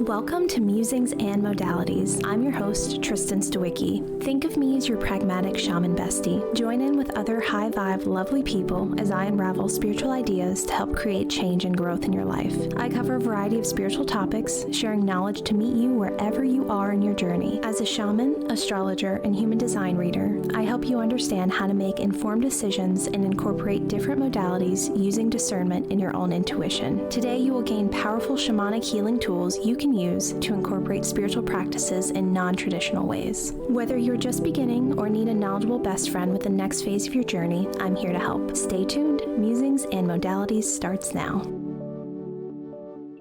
Welcome to Musings and Modalities. I'm your host, Tristen Stawicki. Think of me as your pragmatic shaman bestie. Join in with other high-vibe, lovely people as I unravel spiritual ideas to help create change and growth in your life. I cover a variety of spiritual topics, sharing knowledge to meet you wherever you are in your journey. As a shaman, astrologer, and human design reader, I help you understand how to make informed decisions and incorporate different modalities using discernment in your own intuition. Today, you will gain powerful shamanic healing tools you can use to incorporate spiritual practices in non-traditional ways. Whether you're just beginning or need a knowledgeable best friend with the next phase of your journey, I'm here to help. Stay tuned. Musings and Modalities starts now.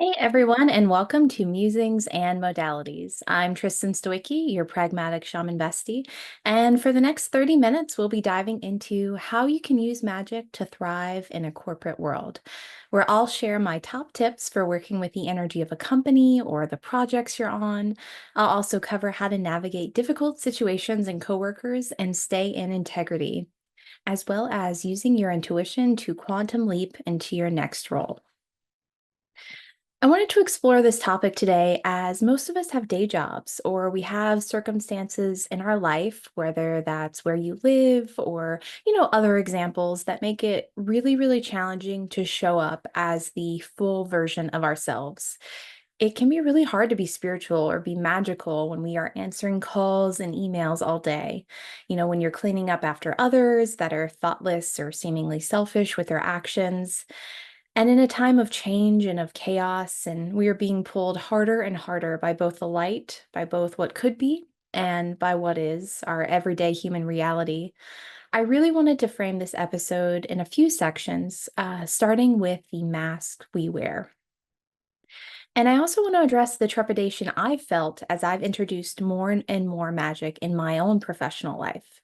Hey everyone, and welcome to Musings and Modalities. I'm Tristen Stawicki, your pragmatic shaman bestie, and for the next 30 minutes, we'll be diving into how you can use magic to thrive in a corporate world, where I'll share my top tips for working with the energy of a company or the projects you're on. I'll also cover how to navigate difficult situations and coworkers and stay in integrity, as well as using your intuition to quantum leap into your next role. I wanted to explore this topic today as most of us have day jobs or we have circumstances in our life, whether that's where you live or, other examples that make it really, really challenging to show up as the full version of ourselves. It can be really hard to be spiritual or be magical when we are answering calls and emails all day. When you're cleaning up after others that are thoughtless or seemingly selfish with their actions. And in a time of change and of chaos, and we are being pulled harder and harder by both the light, by both what could be, and by what is our everyday human reality, I really wanted to frame this episode in a few sections, starting with the mask we wear. And I also want to address the trepidation I've felt as I've introduced more and more magic in my own professional life.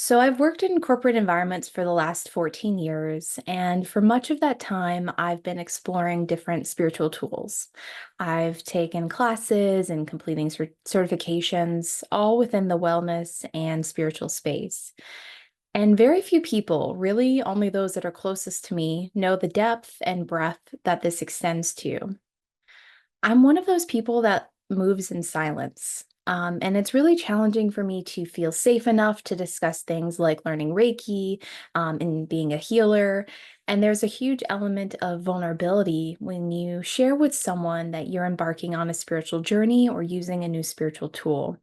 So I've worked in corporate environments for the last 14 years, and for much of that time, I've been exploring different spiritual tools. I've taken classes and completing certifications, all within the wellness and spiritual space. And very few people, really only those that are closest to me, know the depth and breadth that this extends to. I'm one of those people that moves in silence. And it's really challenging for me to feel safe enough to discuss things like learning Reiki, and being a healer. And there's a huge element of vulnerability when you share with someone that you're embarking on a spiritual journey or using a new spiritual tool.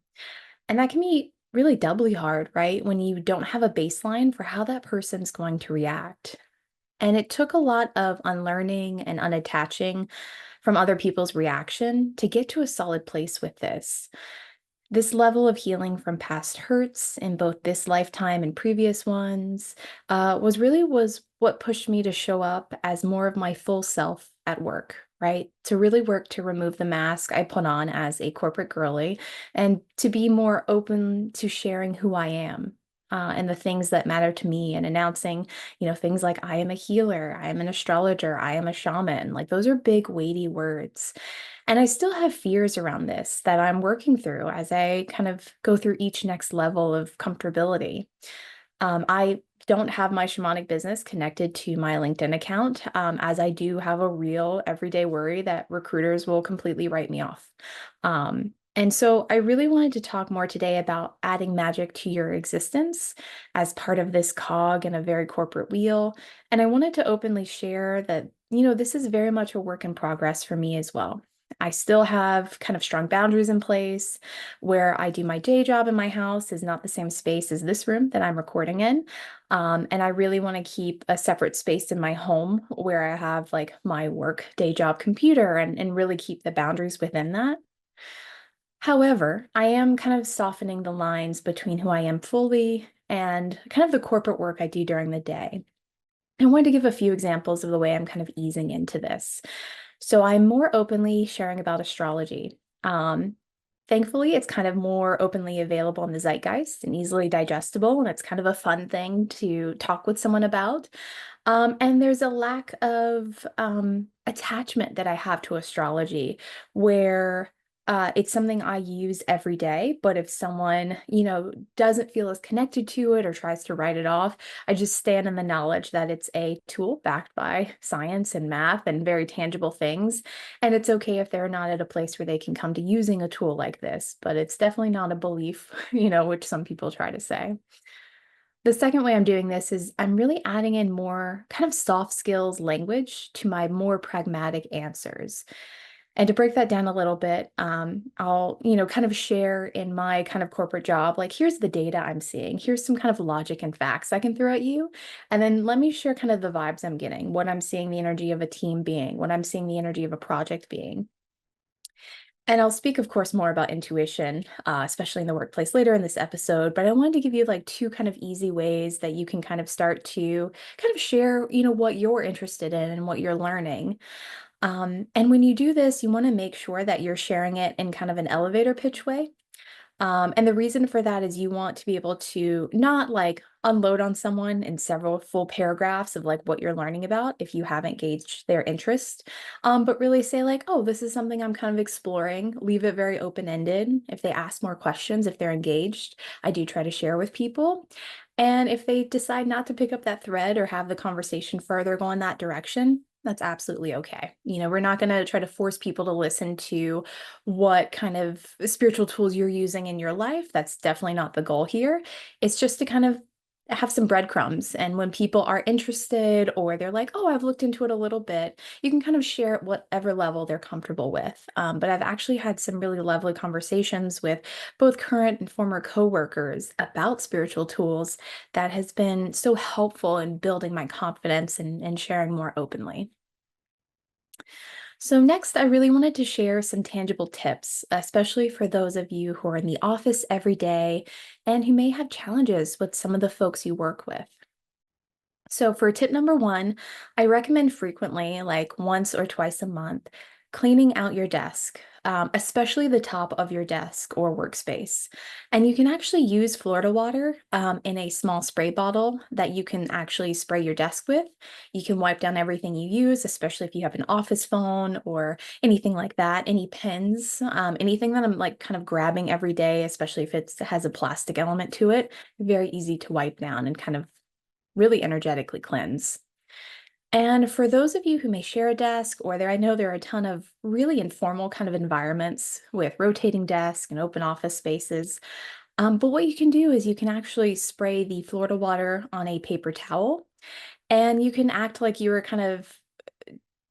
And that can be really doubly hard, right? When you don't have a baseline for how that person's going to react. And it took a lot of unlearning and unattaching from other people's reaction to get to a solid place with this. This level of healing from past hurts in both this lifetime and previous ones was what pushed me to show up as more of my full self at work, right? To really work to remove the mask I put on as a corporate girly and to be more open to sharing who I am. And the things that matter to me and announcing, things like I am a healer, I am an astrologer, I am a shaman. Like those are big, weighty words. And I still have fears around this that I'm working through as I kind of go through each next level of comfortability. I don't have my shamanic business connected to my LinkedIn account, as I do have a real everyday worry that recruiters will completely write me off. And so I really wanted to talk more today about adding magic to your existence as part of this cog in a very corporate wheel. And I wanted to openly share that, this is very much a work in progress for me as well. I still have kind of strong boundaries in place. Where I do my day job in my house is not the same space as this room that I'm recording in. And I really want to keep a separate space in my home where I have like my work day job computer and really keep the boundaries within that. However, I am kind of softening the lines between who I am fully and kind of the corporate work I do during the day. I wanted to give a few examples of the way I'm kind of easing into this. So I'm more openly sharing about astrology. Thankfully, it's kind of more openly available in the zeitgeist and easily digestible, and it's kind of a fun thing to talk with someone about. And there's a lack of attachment that I have to astrology, where It's something I use every day, but if someone, doesn't feel as connected to it or tries to write it off, I just stand in the knowledge that it's a tool backed by science and math and very tangible things. And it's okay if they're not at a place where they can come to using a tool like this, but it's definitely not a belief, which some people try to say. The second way I'm doing this is I'm really adding in more kind of soft skills language to my more pragmatic answers. And to break that down a little bit, I'll, kind of share in my kind of corporate job, like, here's the data I'm seeing. Here's some kind of logic and facts I can throw at you. And then let me share kind of the vibes I'm getting, what I'm seeing the energy of a team being, what I'm seeing the energy of a project being. And I'll speak, of course, more about intuition, especially in the workplace later in this episode. But I wanted to give you like two kind of easy ways that you can kind of start to kind of share, what you're interested in and what you're learning. And when you do this, you want to make sure that you're sharing it in kind of an elevator pitch way. And the reason for that is you want to be able to not like unload on someone in several full paragraphs of like what you're learning about if you haven't gauged their interest, but really say like, oh, this is something I'm kind of exploring. Leave it very open-ended. If they ask more questions, if they're engaged, I do try to share with people. And if they decide not to pick up that thread or have the conversation further go in that direction, that's absolutely okay. We're not going to try to force people to listen to what kind of spiritual tools you're using in your life. That's definitely not the goal here. It's just to kind of have some breadcrumbs. And when people are interested or they're like, oh, I've looked into it a little bit, you can kind of share at whatever level they're comfortable with. But I've actually had some really lovely conversations with both current and former coworkers about spiritual tools that has been so helpful in building my confidence and sharing more openly. So next, I really wanted to share some tangible tips, especially for those of you who are in the office every day and who may have challenges with some of the folks you work with. So for tip number one, I recommend frequently, like once or twice a month, cleaning out your desk, especially the top of your desk or workspace. And you can actually use Florida water in a small spray bottle that you can actually spray your desk with. You can wipe down everything you use, especially if you have an office phone or anything like that, any pens, anything that I'm like kind of grabbing every day, especially if it has a plastic element to it, very easy to wipe down and kind of really energetically cleanse. And for those of you who may share a desk, or I know there are a ton of really informal kind of environments with rotating desks and open office spaces. But what you can do is you can actually spray the Florida water on a paper towel, and you can act like you were kind of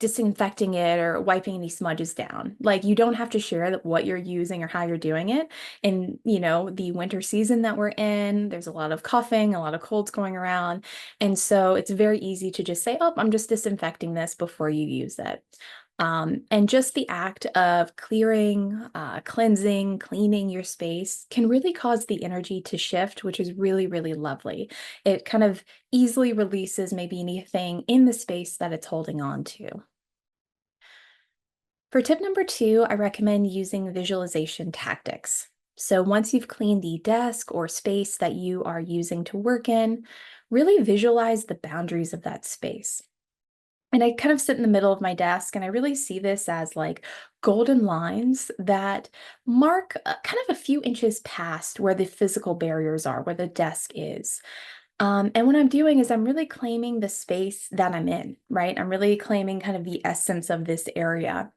disinfecting it or wiping any smudges down. Like you don't have to share what you're using or how you're doing it. And, the winter season that we're in, there's a lot of coughing, a lot of colds going around. And so it's very easy to just say, oh, I'm just disinfecting this before you use it. And just the act of clearing, cleansing, cleaning your space can really cause the energy to shift, which is really, really lovely. It kind of easily releases maybe anything in the space that it's holding on to. For tip number two, I recommend using visualization tactics. So once you've cleaned the desk or space that you are using to work in, really visualize the boundaries of that space. And I kind of sit in the middle of my desk and I really see this as like golden lines that mark kind of a few inches past where the physical barriers are, where the desk is. And what I'm doing is I'm really claiming the space that I'm in, right? I'm really claiming kind of the essence of this area.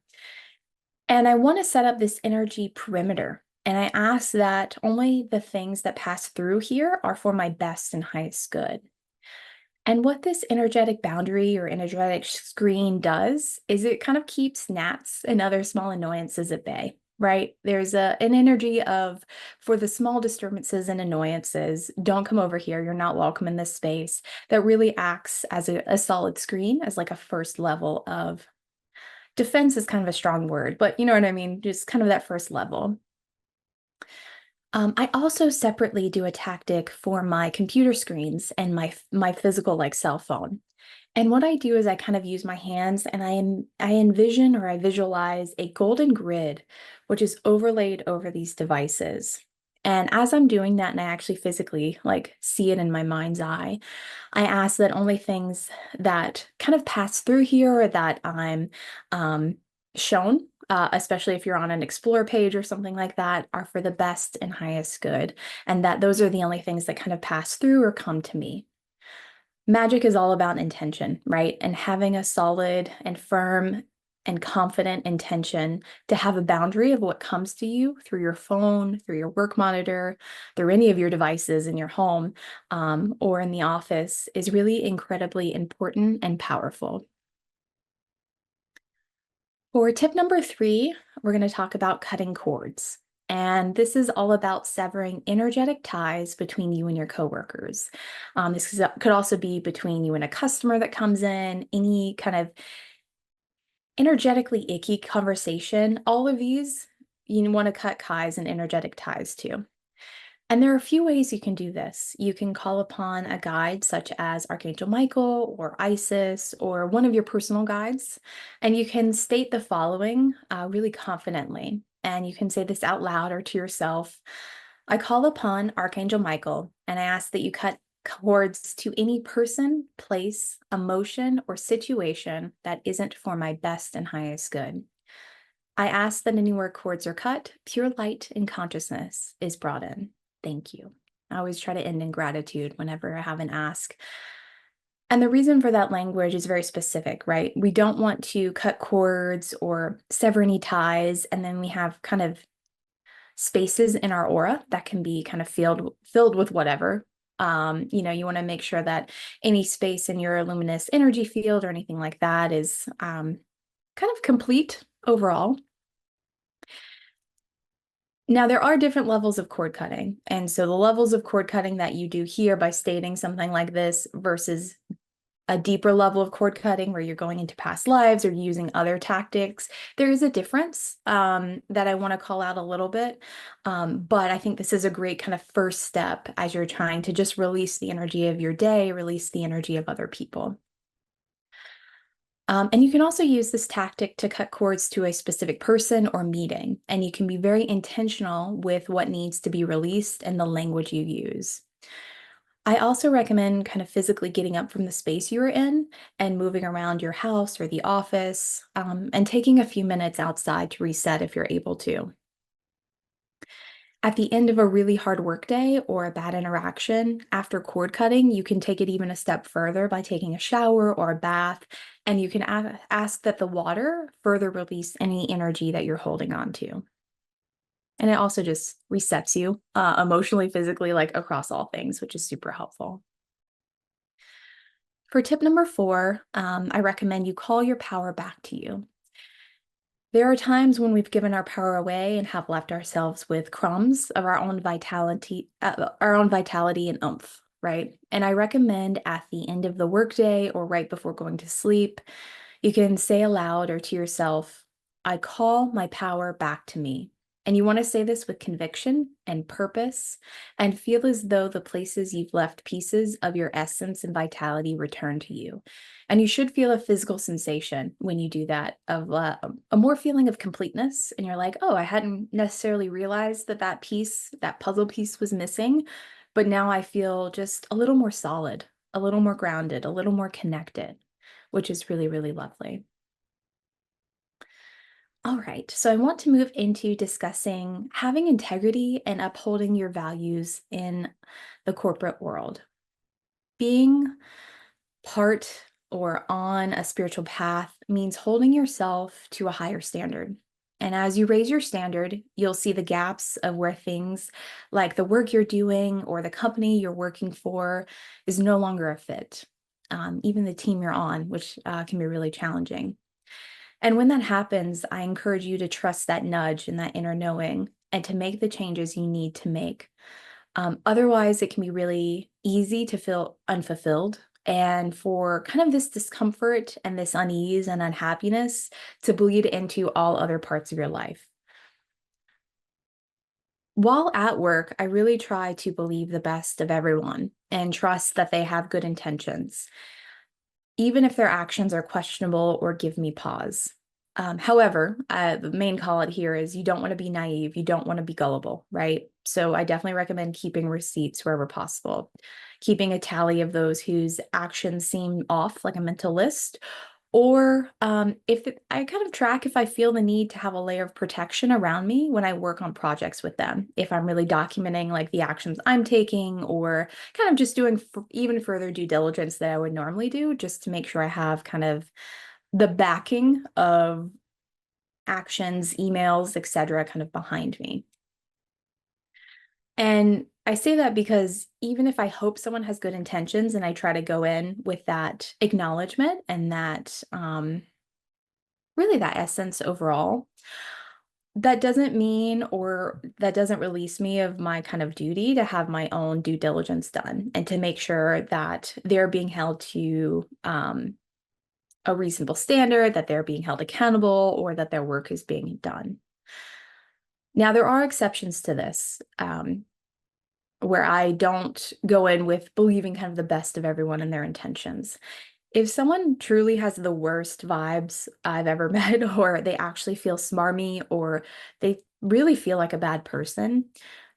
And I want to set up this energy perimeter. And I ask that only the things that pass through here are for my best and highest good. And what this energetic boundary or energetic screen does is it kind of keeps gnats and other small annoyances at bay, right? There's an energy of, for the small disturbances and annoyances, don't come over here. You're not welcome in this space. That really acts as a solid screen, as like a first level of defense is kind of a strong word, but you know what I mean? Just kind of that first level. I also separately do a tactic for my computer screens and my physical like cell phone. And what I do is I kind of use my hands and I envision or I visualize a golden grid, which is overlaid over these devices. And as I'm doing that, and I actually physically like see it in my mind's eye, I ask that only things that kind of pass through here or that I'm shown especially if you're on an explore page or something like that, are for the best and highest good, and that those are the only things that kind of pass through or come to me. Magic is all about intention, right? And having a solid and firm and confident intention to have a boundary of what comes to you through your phone, through your work monitor, through any of your devices in your home, or in the office is really incredibly important and powerful. For tip number 3, we're going to talk about cutting cords. And this is all about severing energetic ties between you and your coworkers. Could also be between you and a customer that comes in, any kind of energetically icky conversation. All of these, you want to cut ties and energetic ties too. And there are a few ways you can do this. You can call upon a guide such as Archangel Michael or Isis or one of your personal guides, and you can state the following really confidently. And you can say this out loud or to yourself. I call upon Archangel Michael, and I ask that you cut cords to any person, place, emotion, or situation that isn't for my best and highest good. I ask that anywhere cords are cut, pure light and consciousness is brought in. Thank you. I always try to end in gratitude whenever I have an ask. And the reason for that language is very specific, right? We don't want to cut cords or sever any ties, and then we have kind of spaces in our aura that can be kind of filled with whatever. You want to make sure that any space in your luminous energy field or anything like that is kind of complete overall. Now, there are different levels of cord cutting. And so the levels of cord cutting that you do here by stating something like this versus a deeper level of cord cutting where you're going into past lives or using other tactics, there is a difference that I want to call out a little bit. But I think this is a great kind of first step as you're trying to just release the energy of your day, release the energy of other people. And you can also use this tactic to cut cords to a specific person or meeting, and you can be very intentional with what needs to be released and the language you use. I also recommend kind of physically getting up from the space you are in and moving around your house or the office, and taking a few minutes outside to reset if you're able to. At the end of a really hard workday or a bad interaction, after cord cutting, you can take it even a step further by taking a shower or a bath, and you can ask that the water further release any energy that you're holding on to. And it also just resets you emotionally, physically, like across all things, which is super helpful. For tip number 4, I recommend you call your power back to you. There are times when we've given our power away and have left ourselves with crumbs of our own vitality and oomph, right? And I recommend at the end of the workday or right before going to sleep, you can say aloud or to yourself, I call my power back to me. And you want to say this with conviction and purpose and feel as though the places you've left pieces of your essence and vitality return to you. And you should feel a physical sensation when you do that of a more feeling of completeness. And you're like, oh, I hadn't necessarily realized that piece, that puzzle piece was missing. But now I feel just a little more solid, a little more grounded, a little more connected, which is really, really lovely. All right, so I want to move into discussing having integrity and upholding your values in the corporate world. Being part or on a spiritual path means holding yourself to a higher standard. And as you raise your standard, you'll see the gaps of where things like the work you're doing or the company you're working for is no longer a fit. Even the team you're on, which can be really challenging. And when that happens, I encourage you to trust that nudge and that inner knowing and to make the changes you need to make. Otherwise, it can be really easy to feel unfulfilled and for kind of this discomfort and this unease and unhappiness to bleed into all other parts of your life. While at work, I really try to believe the best of everyone and trust that they have good intentions, even if their actions are questionable or give me pause. However, the main call out here is you don't want to be naive. You don't want to be gullible, right? So I definitely recommend keeping receipts wherever possible, keeping a tally of those whose actions seem off, like a mental list, Or I kind of track if I feel the need to have a layer of protection around me when I work on projects with them. If I'm really documenting like the actions I'm taking, or kind of just doing even further due diligence that I would normally do, just to make sure I have kind of the backing of actions, emails, etc., kind of behind me. And I say that because even if I hope someone has good intentions and I try to go in with that acknowledgement and that really that essence overall, that doesn't mean, or that doesn't release me of my kind of duty to have my own due diligence done and to make sure that they're being held to a reasonable standard, that they're being held accountable, or that their work is being done. Now, there are exceptions to this, where I don't go in with believing kind of the best of everyone and their intentions. If someone truly has the worst vibes I've ever met, or they actually feel smarmy, or they really feel like a bad person,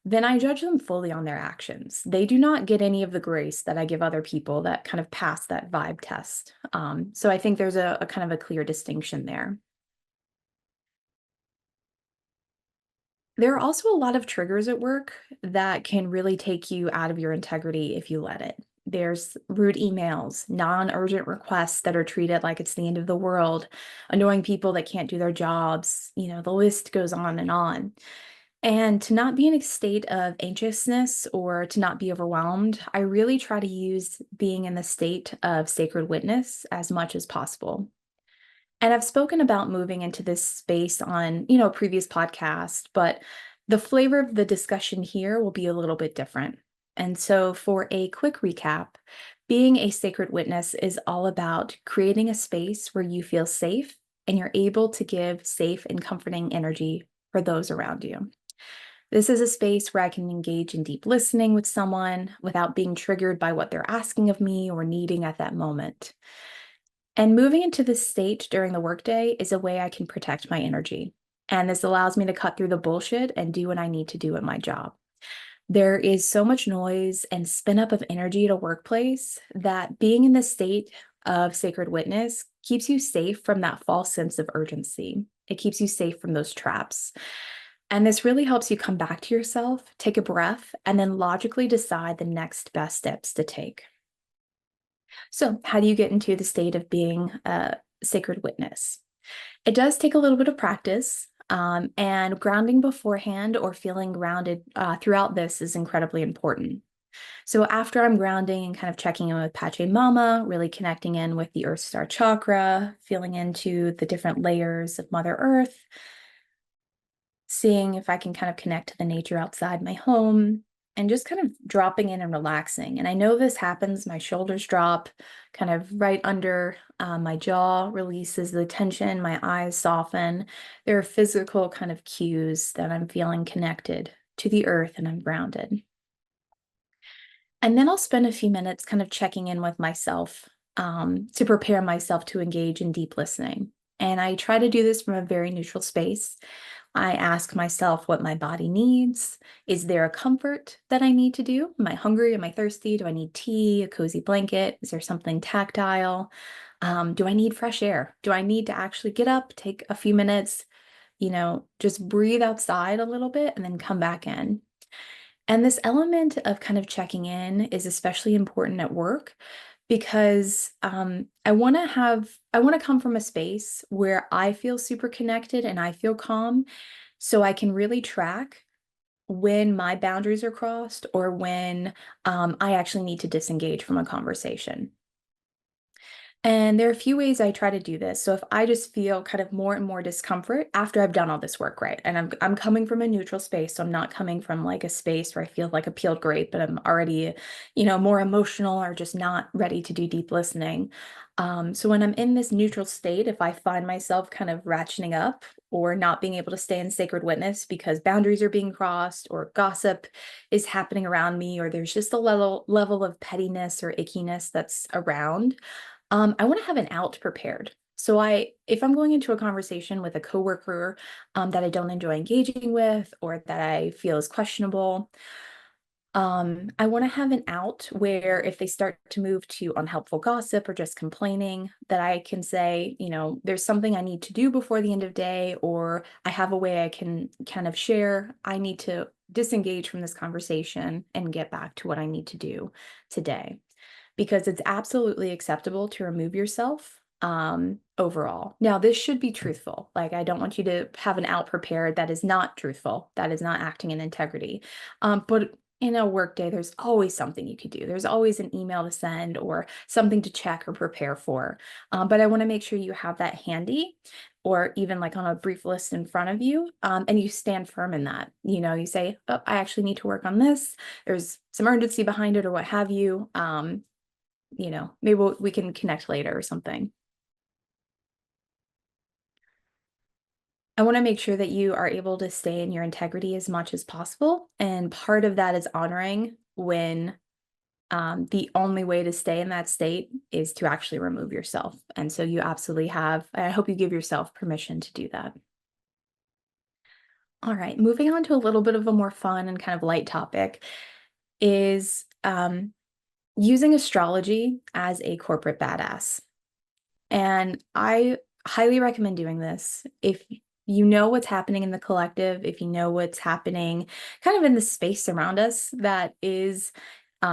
then I judge them fully on their actions. They do not get any of the grace that I give other people that kind of pass that vibe test. So I think there's a kind of a clear distinction there. There are also a lot of triggers at work that can really take you out of your integrity if you let it. There's rude emails, non-urgent requests that are treated like it's the end of the world, annoying people that can't do their jobs, the list goes on and on. And to not be in a state of anxiousness or to not be overwhelmed, I really try to use being in the state of sacred witness as much as possible. And I've spoken about moving into this space on, a previous podcast, but the flavor of the discussion here will be a little bit different. And so for a quick recap, being a sacred witness is all about creating a space where you feel safe and you're able to give safe and comforting energy for those around you. This is a space where I can engage in deep listening with someone without being triggered by what they're asking of me or needing at that moment. And moving into this state during the workday is a way I can protect my energy. And this allows me to cut through the bullshit and do what I need to do at my job. There is so much noise and spin up of energy at a workplace that being in this state of sacred witness keeps you safe from that false sense of urgency. It keeps you safe from those traps. And this really helps you come back to yourself, take a breath, and then logically decide the next best steps to take. So, how do you get into the state of being a sacred witness? It does take a little bit of practice, and grounding beforehand or feeling grounded throughout this is incredibly important. So, after I'm grounding and kind of checking in with Pachamama, really connecting in with the Earth Star chakra, feeling into the different layers of Mother Earth, seeing if I can kind of connect to the nature outside my home, and just kind of dropping in and relaxing. And I know this happens, my shoulders drop kind of right under my jaw, releases the tension, my eyes soften. There are physical kind of cues that I'm feeling connected to the earth and I'm grounded. And then I'll spend a few minutes kind of checking in with myself to prepare myself to engage in deep listening. And I try to do this from a very neutral space. I ask myself what my body needs. Is there a comfort that I need to do? Am I hungry? Am I thirsty? Do I need tea, a cozy blanket? Is there something tactile? Do I need fresh air? Do I need to actually get up, take a few minutes, just breathe outside a little bit and then come back in? And this element of kind of checking in is especially important at work because I want to come from a space where I feel super connected and I feel calm, so I can really track when my boundaries are crossed or when I actually need to disengage from a conversation. And there are a few ways I try to do this. So if I just feel kind of more and more discomfort after I've done all this work, right? And I'm coming from a neutral space, so I'm not coming from like a space where I feel like a peeled grape, but I'm already, more emotional or just not ready to do deep listening. So when I'm in this neutral state, if I find myself kind of ratcheting up or not being able to stay in sacred witness because boundaries are being crossed or gossip is happening around me, or there's just a level of pettiness or ickiness that's around, I want to have an out prepared. So if I'm going into a conversation with a coworker that I don't enjoy engaging with or that I feel is questionable, I want to have an out where if they start to move to unhelpful gossip or just complaining, that I can say, there's something I need to do before the end of day, or I have a way I can kind of share. I need to disengage from this conversation and get back to what I need to do today, because it's absolutely acceptable to remove yourself overall. Now, this should be truthful. Like, I don't want you to have an out prepared that is not truthful, that is not acting in integrity. But in a workday, there's always something you could do. There's always an email to send or something to check or prepare for. But I want to make sure you have that handy, or even like on a brief list in front of you, and you stand firm in that. You say, oh, I actually need to work on this. There's some urgency behind it or what have you. Maybe we can connect later or something. I want to make sure that you are able to stay in your integrity as much as possible. And part of that is honoring when the only way to stay in that state is to actually remove yourself. And so you absolutely have, I hope you give yourself permission to do that. All right, moving on to a little bit of a more fun and kind of light topic is using astrology as a corporate badass. And I highly recommend doing this if you know what's happening in the collective, if you know what's happening kind of in the space around us that is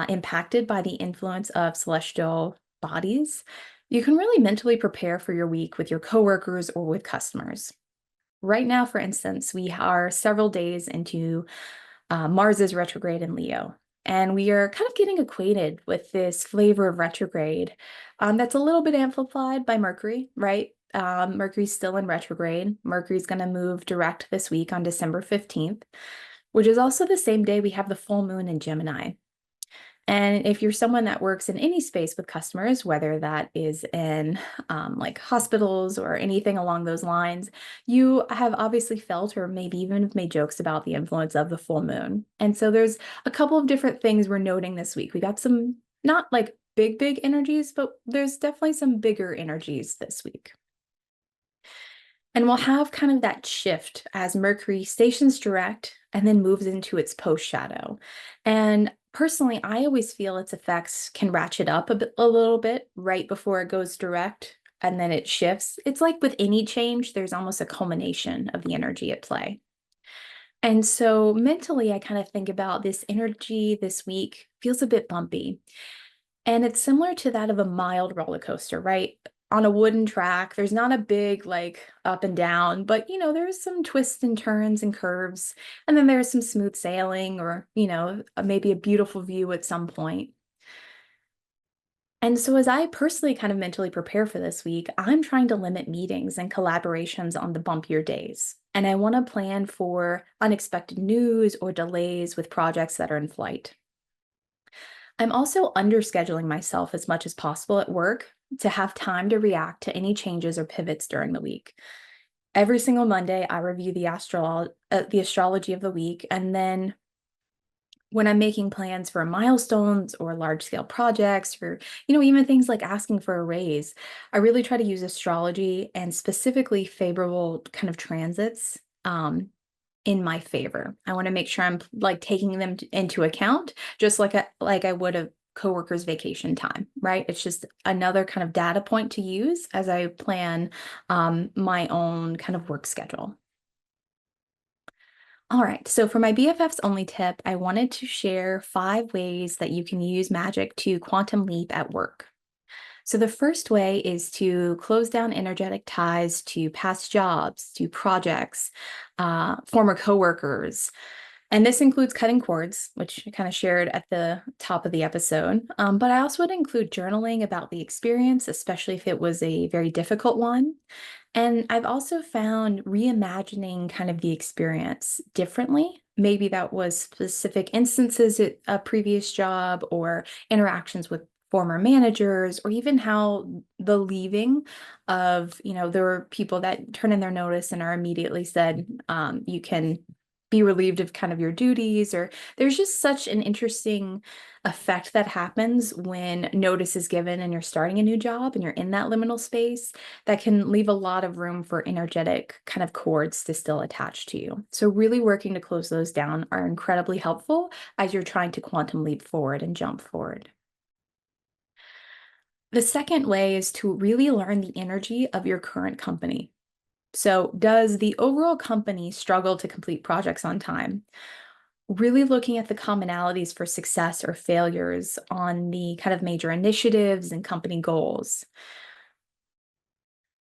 impacted by the influence of celestial bodies. You can really mentally prepare for your week with your coworkers or with customers. Right now, for instance, we are several days into Mars is retrograde in Leo. And we are kind of getting acquainted with this flavor of retrograde that's a little bit amplified by Mercury, right? Mercury's still in retrograde. Mercury's going to move direct this week on December 15th, which is also the same day we have the full moon in Gemini. And if you're someone that works in any space with customers, whether that is in like hospitals or anything along those lines, you have obviously felt or maybe even have made jokes about the influence of the full moon. And so there's a couple of different things we're noting this week. We got some not like big energies, but there's definitely some bigger energies this week. And we'll have kind of that shift as Mercury stations direct and then moves into its post shadow. And personally, I always feel its effects can ratchet up a little bit right before it goes direct and then it shifts. It's like with any change, there's almost a culmination of the energy at play. And so mentally, I kind of think about this energy this week feels a bit bumpy. And it's similar to that of a mild roller coaster, right? On a wooden track, there's not a big like up and down, but there's some twists and turns and curves. And then there's some smooth sailing or, maybe a beautiful view at some point. And so as I personally kind of mentally prepare for this week, I'm trying to limit meetings and collaborations on the bumpier days. And I want to plan for unexpected news or delays with projects that are in flight. I'm also underscheduling myself as much as possible at work to have time to react to any changes or pivots during the week. Every single Monday, I review the astrology of the week, and then when I'm making plans for milestones or large-scale projects, or even things like asking for a raise, I really try to use astrology and specifically favorable kind of transits in my favor. I want to make sure I'm like taking them into account, just like I would a coworker's vacation time, right? It's just another kind of data point to use as I plan my own kind of work schedule. All right, so for my BFFs only tip, I wanted to share 5 ways that you can use magic to quantum leap at work. So the first way is to close down energetic ties to past jobs, to projects, former coworkers. And this includes cutting cords, which I kind of shared at the top of the episode. But I also would include journaling about the experience, especially if it was a very difficult one. And I've also found reimagining kind of the experience differently. Maybe that was specific instances at a previous job or interactions with former managers, or even how the leaving of, there were people that turn in their notice and are immediately said, you can be relieved of kind of your duties, or there's just such an interesting effect that happens when notice is given and you're starting a new job and you're in that liminal space that can leave a lot of room for energetic kind of cords to still attach to you. So really working to close those down are incredibly helpful as you're trying to quantum leap forward and jump forward. The second way is to really learn the energy of your current company. So, does the overall company struggle to complete projects on time? Really looking at the commonalities for success or failures on the kind of major initiatives and company goals.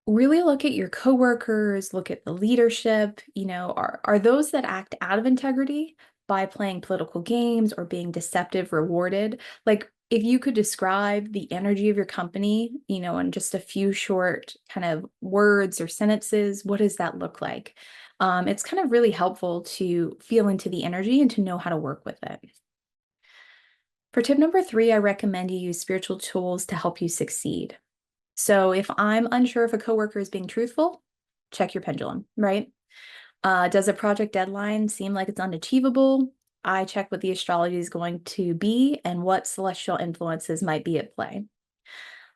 Really look at your coworkers, look at the leadership, are those that act out of integrity by playing political games or being deceptive rewarded? Like, if you could describe the energy of your company, in just a few short kind of words or sentences, what does that look like? It's kind of really helpful to feel into the energy and to know how to work with it. For tip number 3, I recommend you use spiritual tools to help you succeed. So if I'm unsure if a coworker is being truthful, check your pendulum, right? Does a project deadline seem like it's unachievable? I check what the astrology is going to be and what celestial influences might be at play.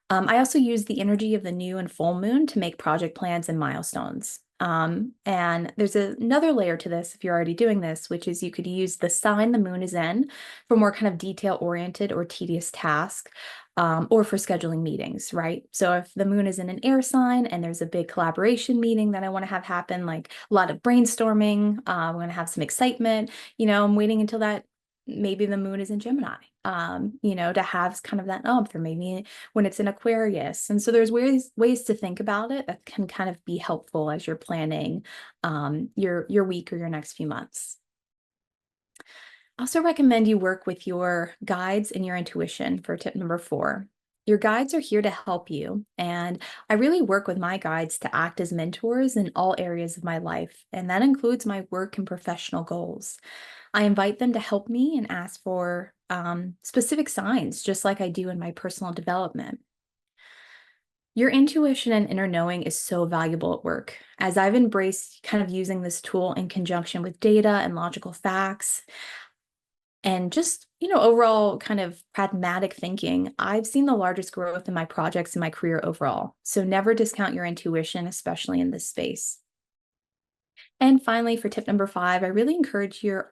I also use the energy of the new and full moon to make project plans and milestones. And there's another layer to this if you're already doing this, which is you could use the sign the moon is in for more kind of detail-oriented or tedious tasks, or for scheduling meetings, right? So if the moon is in an air sign and there's a big collaboration meeting that I want to have happen, like a lot of brainstorming, I'm going to have some excitement, I'm waiting until that maybe the moon is in Gemini, to have kind of that umph, or maybe when it's in Aquarius. And so there's ways to think about it that can kind of be helpful as you're planning your week or your next few months. I also recommend you work with your guides and your intuition for tip number 4. Your guides are here to help you, and I really work with my guides to act as mentors in all areas of my life, and that includes my work and professional goals. I invite them to help me and ask for specific signs, just like I do in my personal development. Your intuition and inner knowing is so valuable at work. As I've embraced kind of using this tool in conjunction with data and logical facts, and just, overall kind of pragmatic thinking, I've seen the largest growth in my projects and my career overall. So never discount your intuition, especially in this space. And finally, for tip number 5, I really encourage you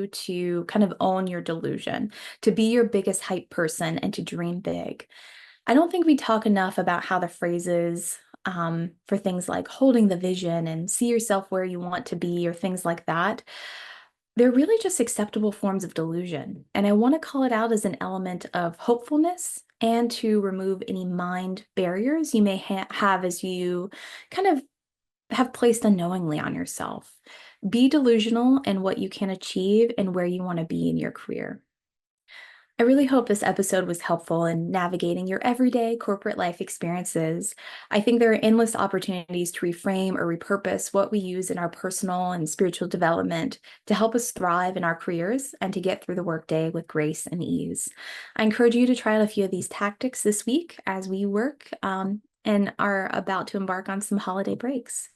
to kind of own your delusion, to be your biggest hype person and to dream big. I don't think we talk enough about how the phrases for things like holding the vision and see yourself where you want to be or things like that, they're really just acceptable forms of delusion. And I want to call it out as an element of hopefulness and to remove any mind barriers you may have as you kind of have placed unknowingly on yourself. Be delusional in what you can achieve and where you want to be in your career. I really hope this episode was helpful in navigating your everyday corporate life experiences. I think there are endless opportunities to reframe or repurpose what we use in our personal and spiritual development to help us thrive in our careers and to get through the workday with grace and ease. I encourage you to try out a few of these tactics this week as we work and are about to embark on some holiday breaks.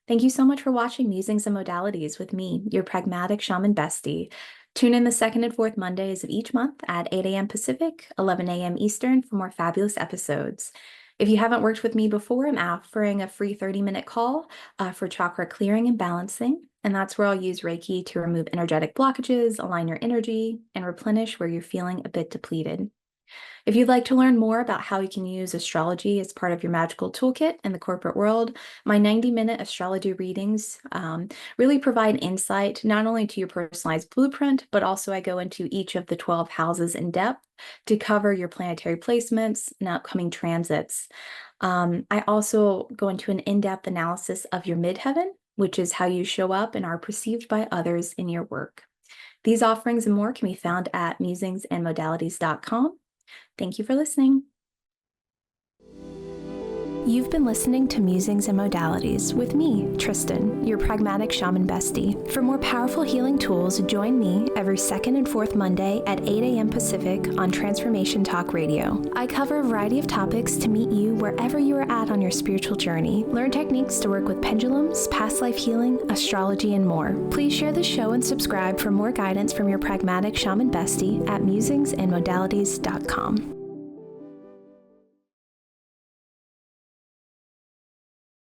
Thank you so much for watching Musings and Modalities with me, your pragmatic shaman bestie. Tune in the second and fourth Mondays of each month at 8 a.m. Pacific, 11 a.m. Eastern for more fabulous episodes. If you haven't worked with me before, I'm offering a free 30-minute call for chakra clearing and balancing, and that's where I'll use Reiki to remove energetic blockages, align your energy, and replenish where you're feeling a bit depleted. If you'd like to learn more about how you can use astrology as part of your magical toolkit in the corporate world, my 90-minute astrology readings really provide insight not only to your personalized blueprint, but also I go into each of the 12 houses in depth to cover your planetary placements and upcoming transits. I also go into an in-depth analysis of your midheaven, which is how you show up and are perceived by others in your work. These offerings and more can be found at musingsandmodalities.com. Thank you for listening. You've been listening to Musings and Modalities with me, Tristen, your pragmatic shaman bestie. For more powerful healing tools, join me every second and fourth Monday at 8 a.m. Pacific on Transformation Talk Radio. I cover a variety of topics to meet you wherever you are at on your spiritual journey. Learn techniques to work with pendulums, past life healing, astrology, and more. Please share the show and subscribe for more guidance from your pragmatic shaman bestie at musingsandmodalities.com.